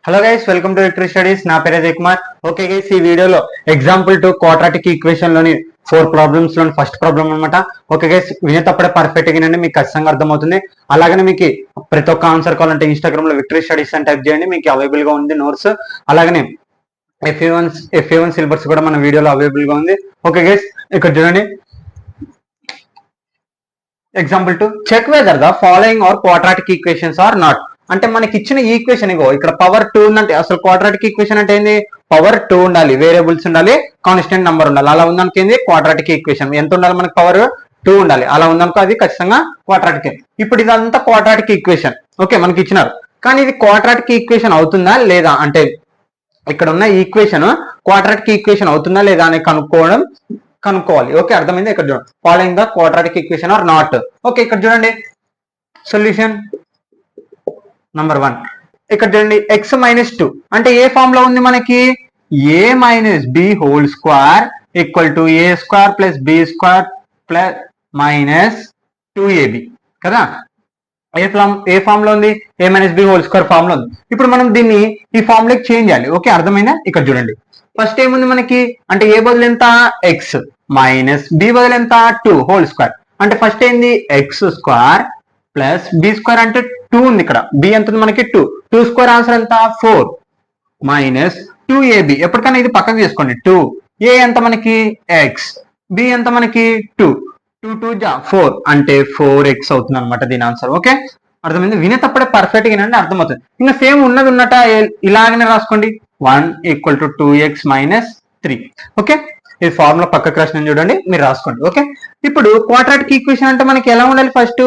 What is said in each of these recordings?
Hello guys, welcome to victory studies. నా పేరు Ajay Kumar. Okay guys, ఈ వీడియోలో ఎగ్జాంపుల్ టు క్వాడ్రాటిక్ ఈక్వేషన్ లోని 4 ప్రాబ్లమ్స్ లోని ఫస్ట్ ప్రాబ్లమ్ అనమాట. ఓకే గైస్, వినేటప్పుడే పర్ఫెక్ట్ గా మీకు ఖచ్చితంగా అర్థమవుతుంది. అలాగనే మీకు ప్రతి ఒక్క ఆన్సర్ కావాలంటే ఇన్స్టాగ్రామ్ లో విక్టరీ స్టడీస్ అని టైప్ చేయండి, మీకు అవైలబుల్ గా ఉంది నోట్స్. అలాగనే FA1 సిలబస్ కూడా మన వీడియోలో అవైలబుల్ గా ఉంది. ఓకే గైస్, ఇక్కడ చూడండి. Example to check whether the following are quadratic equations or not. అంటే మనకి ఇచ్చిన ఈక్వేషన్ ఇగో ఇక్కడ పవర్ 2 ఉందంటే అసలు క్వాడ్రాటిక్ ఈక్వేషన్ అంటే ఏంది? పవర్ 2 ఉండాలి, వేరియబుల్స్ ఉండాలి, కాన్స్టెంట్ నెంబర్ ఉండాలి. అలా ఉందనుకో ఏంది క్వాడ్రాటిక్ ఈక్వేషన్. ఎంత ఉండాలి మనకి? పవర్ 2 ఉండాలి. అలా ఉందనుకో అది ఖచ్చితంగా క్వాడ్రాటిక్. ఇప్పుడు ఇదంతా క్వాడ్రాటిక్ ఈక్వేషన్. ఓకే, మనకి ఇచ్చినారు. కానీ ఇది క్వాడ్రాటిక్ ఈక్వేషన్ అవుతుందా లేదా అంటే ఇక్కడ ఉన్న ఈక్వేషన్ క్వాడ్రాటిక్ ఈక్వేషన్ అవుతుందా లేదా అని కనుక్కోవాలి. ఓకే, అర్థమైంది. ఇక్కడ చూడండి, following the quadratic equation or not. Okay, ఇక్కడ చూడండి సొల్యూషన్ నంబర్ 1. ఇక్కడ చూడండి x-2 అంటే ఏ ఫామ్ లో ఉంది మనకి? a - b whole square equal to a square plus b square plus minus 2ab కదా. ఏ ఫామ్ లో ఉంది? a - b whole square form లో ఉంది. ఇప్పుడు మనం దీన్ని ఈ ఫామ్ లోకి చేంజ్ చేయాలి. ఓకే, అర్థమైందా? ఇక్కడ చూడండి, ఫస్ట్ ఏముంది మనకి అంటే a బదులు ఎంత? x మైనస్ b బదులు ఎంత? 2 హోల్ స్క్వేర్. అంటే ఫస్ట్ ఏంది? x square plus b square అంటే 2 ఉంది. ఇక్కడ b ఎంత ఉంది మనకి? 2 స్క్వేర్ ఆన్సర్ ఎంత? 4 మైనస్ 2ab. ఎప్పటికైనా ఇది పక్కకు తీసుకోండి. 2 a ఎంత మనకి? x, b ఎంత మనకి? 2 2 జా 4 అంటే 4x అవుతుంది అనమాట దీని ఆన్సర్. ఓకే, అర్థమైంది. వినేటప్పుడే పర్ఫెక్ట్ గా వినండి, అర్థమవుతుంది. ఇంకా సేమ్ ఉన్నది ఉన్నట్ట ఇలాగనే రాసుకోండి. 1 equal to 2x minus 3. Okay, ఈ ఫార్ములా పక్కకు రాసిన చూడండి, మీరు రాసుకోండి. ఓకే, ఇప్పుడు క్వాడ్రాటిక్ ఈక్వేషన్ అంటే మనకి ఎలా ఉండాలి? ఫస్ట్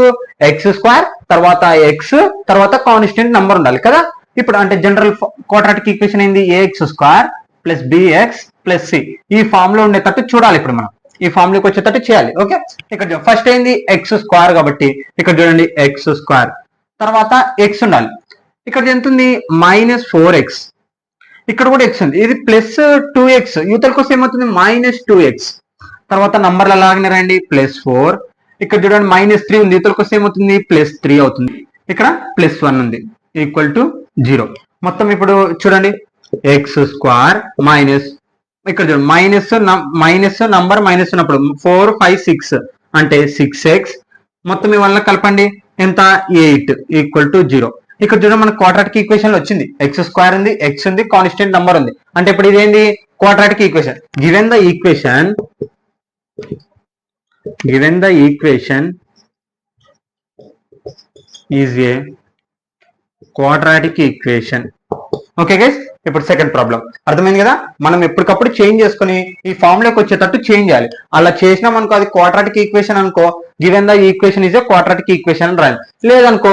ఎక్స్ స్క్వేర్, తర్వాత ఎక్స్, తర్వాత కాన్స్టెంట్ నంబర్ ఉండాలి కదా. ఇప్పుడు అంటే జనరల్ క్వాడ్రాటిక్ ఈక్వేషన్ ఏంది? A x square plus bx plus c. ఈ ఫామ్ లో ఉండేటట్టు చూడాలి. ఇప్పుడు మనం ఈ ఫామ్ లోకి వచ్చేటట్టు చేయాలి. ఓకే, ఇక్కడ ఫస్ట్ ఏంది? ఎక్స్ స్క్వేర్ కాబట్టి ఇక్కడ చూడండి ఎక్స్ స్క్వేర్, తర్వాత ఎక్స్ ఉండాలి. ఇక్కడ ఎంత ఉంది? Minus 4x. ఇక్కడ కూడా ఎక్స్ ఉంది, ఇది ప్లస్ 2x. యూతల కోసం ఏమవుతుంది? Minus 2x. తర్వాత నంబర్లు అలాగనే రండి, ప్లస్ 4. ఇక్కడ చూడండి మైనస్ 3 ఉంది, యూతల కోసం ఏమవుతుంది? ప్లస్ 3 అవుతుంది. ఇక్కడ ప్లస్ 1 ఉంది, ఈక్వల్ టు 0. మొత్తం ఇప్పుడు చూడండి ఎక్స్ స్క్వేర్ మైనస్, ఇక్కడ చూడండి మైనస్ నంబర్ మైనస్ ఉన్నప్పుడు 4 5 6 అంటే 6x. మొత్తం ఇవల్ల కలపండి ఎంత? 8 ఈక్వల్ టు 0. ఇక్కడ చూడండి మనకు క్వాడ్రాటిక్ ఈక్వేషన్ వచ్చింది. ఎక్స్ స్క్వేర్ ఉంది, ఎక్స్ ఉంది, కాన్స్టెంట్ నంబర్ ఉంది. అంటే ఇప్పుడు ఇదేంది? Quadratic equation. Given the equation is a quadratic equation. Okay guys, ఇప్పుడు సెకండ్ ప్రాబ్లం అర్థమైంది కదా. మనం ఎప్పటికప్పుడు చేంజ్ చేసుకుని ఈ ఫామ్ లోకి వచ్చేటట్టు చేంజ్ చేయాలి. అలా చేసినాం అనుకో అది క్వాడ్రాటిక్ ఈక్వేషన్ అనుకో, given the equation is a quadratic equation అని రాయాలి. లేదనుకో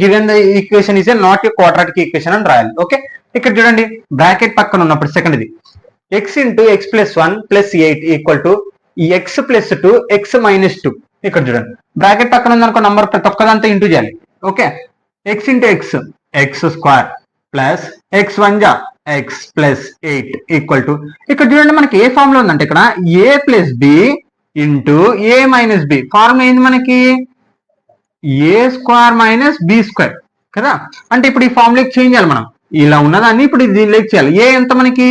given the equation is a not a quadratic equation అని రాయాలి. ఓకే, ఇక్కడ చూడండి బ్రాకెట్ పక్కన ఉన్నప్పుడు సెకండ్ ఇది x into x plus 1 plus 8 equal to x plus 2 x minus 2. ఇక్కడ చూడండి బ్రాకెట్ పక్కన ఉందనుకో నంబర్ ప్రతి ఒక్కదంతా ఇంటూ చేయాలి. Okay, x into X square plus X 1 జా ఎక్స్ ప్లస్ 8 ఈక్వల్ టు, ఇక్కడ చూడండి మనకి ఏ ఫామ్ లో ఉందంటే ఇక్కడ a plus B into A minus b. Formula ఏంది మనకి? A square minus b square కదా. అంటే ఇప్పుడు ఈ ఫార్ములాకి చేంజ్ చేయాలి మనం. ఇలా ఉన్నదాన్ని ఇప్పుడు దీనిలోకి చేయాలి. ఏ ఎంత మనకి?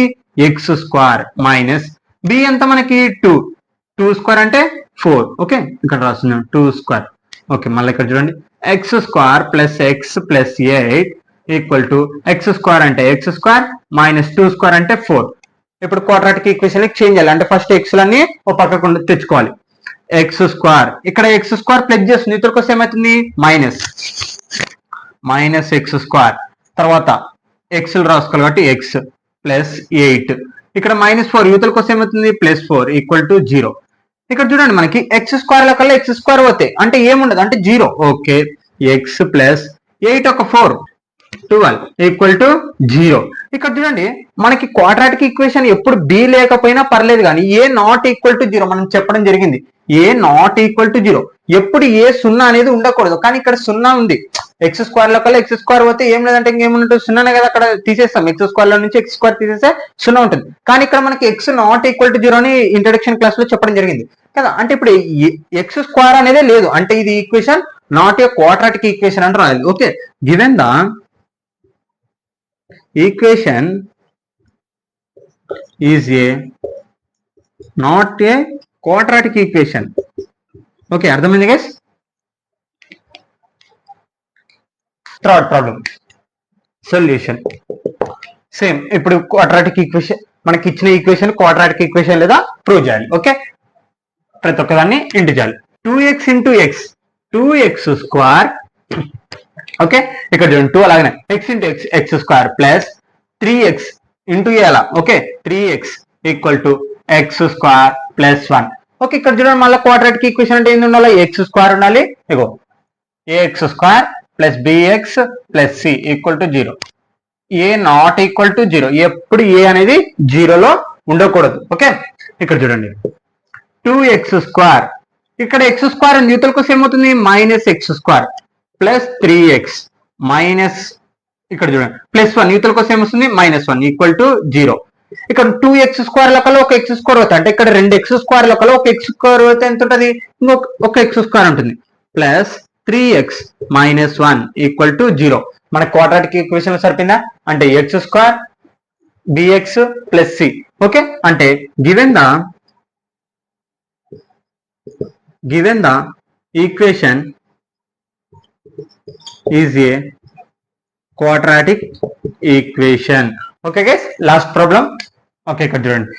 ఎక్స్ స్క్వేర్ మైనస్ బి ఎంత మనకి? 2 స్క్వేర్ అంటే 4. ఓకే, ఇక్కడ రాస్తున్నాం 2 స్క్వేర్. ఓకే, మళ్ళీ ఇక్కడ చూడండి X square plus X plus 8 equal to X square అంటే ఎక్స్ స్క్వేర్ మైనస్ 2 స్క్వేర్ అంటే 4. ఇప్పుడు క్వాడ్రాటిక్ ఈక్వేషన్ చేంజ్ చేయాలి. అంటే ఫస్ట్ ఎక్స్ లన్నీ ఒక పక్కకు తెచ్చుకోవాలి. ఎక్స్ స్క్వేర్, ఇక్కడ ఎక్స్ స్క్వేర్ ప్లస్ చేస్తుంది, ఇతర కోసం ఏమవుతుంది? Minus X square. తర్వాత ఎక్స్ రాసుకోవాలి కాబట్టి ఎక్స్ ప్లస్ 8. ఇక్కడ మైనస్ 4, యూతల కోసం ఏమవుతుంది? Plus 4 equal to 0. ఇక్కడ చూడండి మనకి ఎక్స్ స్క్వేర్ లో కల్లా ఎక్స్ స్క్వేర్ పోతాయి అంటే ఏముండదు అంటే 0. ఓకే, ఎక్స్ ప్లస్ 8 ఒక 4 12 ఈక్వల్ టు 0. ఇక్కడ చూడండి మనకి క్వాడ్రాటిక్ ఈక్వేషన్ ఎప్పుడు బి లేకపోయినా పర్లేదు, కానీ ఏ నాట్ ఈక్వల్ టు 0 మనం చెప్పడం జరిగింది. ఏ నాట్ ఈక్వల్ టు 0 ఎప్పుడు ఏ 0 అనేది ఉండకూడదు. కానీ ఇక్కడ 0 ఉంది. ఎక్స్ స్క్వేర్ లో కల్లా ఎక్స్ స్క్వేర్ పోతే ఏం లేదంటే ఇంకేముంటుంది? 0 కదా, అక్కడ తీసేస్తాం. ఎక్స్ స్క్వేర్ లో నుంచి ఎక్స్ స్క్వేర్ తీసేస్తే 0 ఉంటుంది. కానీ ఇక్కడ మనకి ఎక్స్ నాట్ ఈక్వల్ టు 0 అని ఇంట్రడక్షన్ క్లాస్ లో చెప్పడం జరిగింది కదా. అంటే ఇప్పుడు ఎక్స్ స్క్వేర్ అనేది లేదు అంటే ఇది equation not a quadratic equation అని రాయాలి. Okay, given the equation is a not a quadratic equation. Okay, అర్థమైంది guys. Third problem solution. Same ఇప్పుడు క్వాడ్రాటిక్ ఈక్వేషన్, మనకి ఇచ్చిన ఈక్వేషన్ క్వాడ్రాటిక్ ఈక్వేషన్ లేదా ప్రూవ్ చేయాలి. ఓకే, ప్రతి ఒక్కదాన్ని ఇంటూ చేయాలి. 2x into X, 2x square. Okay, ఇక్కడ చూడండి 2 అలాగనే x into X square plus 3x into ఎలా. Okay, 3x equal to X square plus 1. Okay, ఇక్కడ చూడండి మళ్ళీ క్వాడ్రాటిక్ ఈక్వేషన్ అంటే ఏంది ఉండాలి, ఎక్స్ స్క్వేర్ ఉండాలి. ఇగో AX square plus bx plus C equal to 0. A not equal to 0, ఎప్పుడు ఏ అనేది 0లో ఉండకూడదు. ఓకే, ఇక్కడ చూడండి 2x స్క్వేర్, ఇక్కడ ఎక్స్ స్క్వేర్ న్యూట్రల్ కోసం ఏమవుతుంది minus X square plus 3x minus ఇక్కడ చూడండి ప్లస్ 1 న్యూట్రల్ కోసం ఏమొస్తుంది -1 ఈక్వల్ టు 0. ఇక్కడ 2x స్క్వేర్ లెక్కలో ఒక ఎక్స్ స్క్వేర్ అవుతుంది, అంటే ఇక్కడ 2x స్క్వేర్ లెక్కలో ఒక ఎక్స్ స్క్వేర్ అయితే ఎంత ఉంటుంది, ఇంకొక ఎక్స్ స్క్వేర్ ఉంటుంది ప్లస్ 3x -1 ఈక్వల్ టు 0. మన క్వాడ్రాటిక్ ఈక్వేషన్ సరిపోయిందా, అంటే X square BX plus C. Okay, అంటే given the equation is a quadratic equation. Okay guys, last problem. Okay, ఇక్కడ చూడండి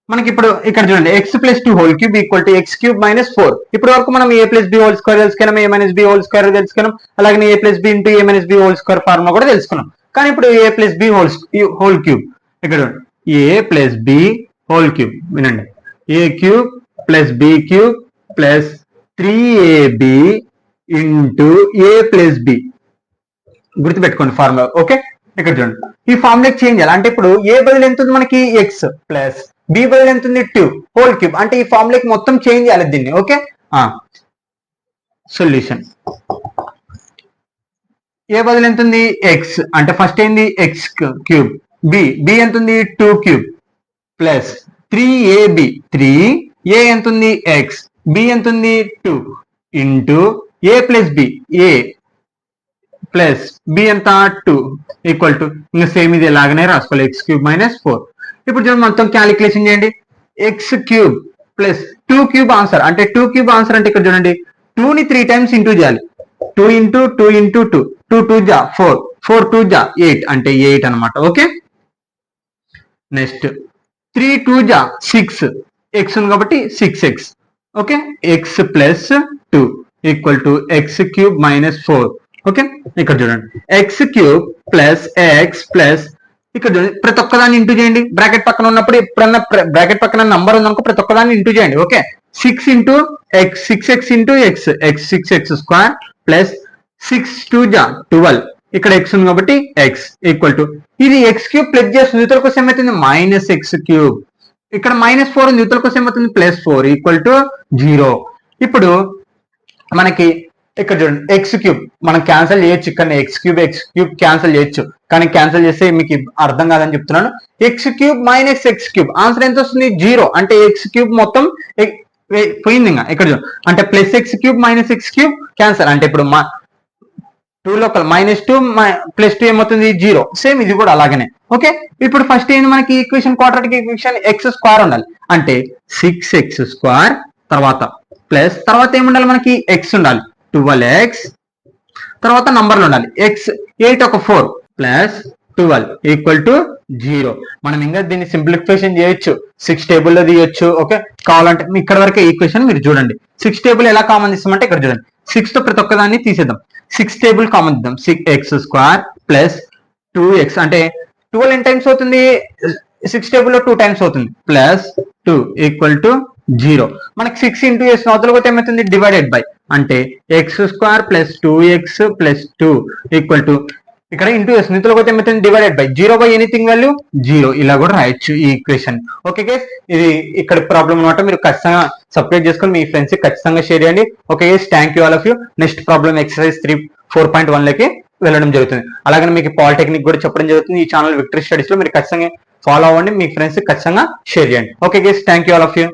మనకి ఇప్పుడు ఇక్కడ చూడండి X plus 2 whole cube equal to X cube -4. ఇప్పటి వరకు మనం A plus B whole square తెలుసుకున్నాం, A minus B whole square తెలుసుకున్నాం, అలాగే ఏ ప్లస్ బి ఇంటూ ఏ minus B whole square formula కూడా తెలుసుకున్నాం. కానీ ఇప్పుడు A plus B whole cube, ఇక్కడ చూడండి A plus B whole cube, వినండి A cube plus B cube plus 3ab into A plus B, గుర్తుపెట్టుకోండి ఫార్ములా. ఓకే, ఇక్కడ చూడండి ఈ ఫార్ములాకి చేంజ్ చేయాలి, అంటే ఇప్పుడు ఏ బదులు ఎంత ఉంది మనకి ఎక్స్ ప్లస్ బి బదులు ఎంత ఉంది 2 హోల్ క్యూబ్, అంటే ఈ ఫార్ములాకి మొత్తం చేంజ్ చేయాలి దీన్ని. ఓకే, సొల్యూషన్ ఏ బదులు ఎంత ఉంది ఎక్స్, అంటే ఫస్ట్ ఏంది ఎక్స్ క్యూబ్, బి ఎంత ఉంది 2 క్యూబ్ ప్లస్ 3ab 3, ఏ ఎంత ఉంది ఎక్స్, బి ఎంత ఉంది 2 into A plus B, A plus B ఎంత 2 ఈక్వల్ టు ఇంకా సేమ్ ఇది ఎలాగనే రాసుకోవాలి ఎక్స్ క్యూబ్ -4. ఇప్పుడు చూడండి మొత్తం క్యాలిక్యులేషన్ చేయండి, X cube plus 2 cube answer, అంటే 2 క్యూబ్ ఆన్సర్ అంటే ఇక్కడ చూడండి 2 ని 3 టైమ్స్ ఇంటూ చేయాలి, 2 ఇంటూ 2 ఇంటూ 2, 2 2 జా 4, 4 2 జా 8 అంటే 8 అనమాట. ఓకే, నెక్స్ట్ 3 2 జా 6, ఎక్స్ ఉంది కాబట్టి 6x. Okay, X plus 2 equal to X cube -4. Okay, ఇక్కడ చూడండి X cube plus X plus ఇక్కడ చూడండి ప్రతి ఒక్కదాన్ని ఇంటూ చేయండి, బ్రాకెట్ పక్కన ఉన్నప్పుడు ఎప్పుడన్నా బ్రాకెట్ పక్కన నంబర్ ఉందనుకో ప్రతి ఒక్కదాన్ని ఇంటూ చేయండి. Okay, 6 into X 6x into X, X 6x square plus 6 2 జా 12, ఇక్కడ ఎక్స్ ఉంది కాబట్టి ఎక్స్ ఈక్వల్ టు ఇది ఎక్స్ క్యూబ్ ప్లస్ చేస్తుంది న్యూట్రల్ కోసం ఏమవుతుంది -x క్యూబ్, ఇక్కడ -4 న్యూట్రల్ కోసం ఏమవుతుంది +4 ఈక్వల్ టు 0. ఇప్పుడు మనకి ఇక్కడ చూడండి ఎక్స్ క్యూబ్ మనం క్యాన్సిల్ చేయొచ్చు, ఇక్కడ ఎక్స్ క్యూబ్ క్యాన్సిల్ చేయొచ్చు, కానీ క్యాన్సిల్ చేస్తే మీకు అర్థం కాదని చెప్తున్నాను. X cube -x cube answer ఎంత వస్తుంది 0, అంటే ఎక్స్ క్యూబ్ మొత్తం పోయింది. ఇంకా ఇక్కడ చూడండి అంటే +x cube -x cube cancel, అంటే ఇప్పుడు 2 లోకల్ -2 +2 ఏమవుతుంది 0, సేమ్ ఇది కూడా అలాగనే. ఓకే, ఇప్పుడు ఫస్ట్ ఏంది మనకి equation quadratic equation X square ఉండాలి, అంటే 6x స్క్వేర్ తర్వాత ప్లస్ తర్వాత ఏముండాలి మనకి ఎక్స్ ఉండాలి 12x, తర్వాత నంబర్లు ఉండాలి ఎక్స్ 8 ఒక 4 ప్లస్ 12 ఈక్వల్ టు 0. మనం ఇంకా దీన్ని సింప్లిఫికేషన్ చేయొచ్చు, 6 టేబుల్లో తీయొచ్చు. ఓకే, కావాలంటే ఇక్కడ వరకే ఈక్వేషన్ మీరు చూడండి. 6 టేబుల్ ఎలా కామన్ తీస్తామంటే ఇక్కడ చూడండి 6 తో ప్రతి ఒక్కదాన్ని తీసేద్దాం, 6 టేబుల్ కామన్ తీద్దాం, 6x స్క్వేర్ ప్లస్ 2x అంటే 12 ఎన్ని టైమ్స్ అవుతుంది 6 టేబుల్లో 2 టైమ్స్ అవుతుంది ప్లస్ 2 ఈక్వల్ టు 0. మనకి 6 ఇంటూ ఎస్ నవతల పోతే ఏమవుతుంది డివైడెడ్ బై, అంటే X square plus 2x plus 2 equal to ఇక్కడ ఇంటూ ఎస్ నవతల పోతే ఏమవుతుంది divided by 0 by anything value 0, ఇలా కూడా రాయొచ్చు ఈ ఈక్వేషన్. ఓకే గైస్, ఇది ఇక్కడ ప్రాబ్లం అనమాట, మీరు ఖచ్చితంగా సబ్స్క్రైబ్ చేసుకొని మీ ఫ్రెండ్స్ కి ఖచ్చితంగా షేర్ చేయండి. Okay guys, thank you all of you. Next problem exercise 3.4.1 లోకి వెళ్ళడం జరుగుతుంది. అలాగే మీకు పాలిటెక్నిక్ కూడా చెప్పడం జరుగుతుంది. ఈ ఛానల్ విక్టరీ స్టడీస్ లో మీరు ఖచ్చితంగా ఫాలో అవ్వండి, మీ ఫ్రెండ్స్ కి ఖచ్చితంగా షేర్ చేయండి. Okay guys, thank you all of you.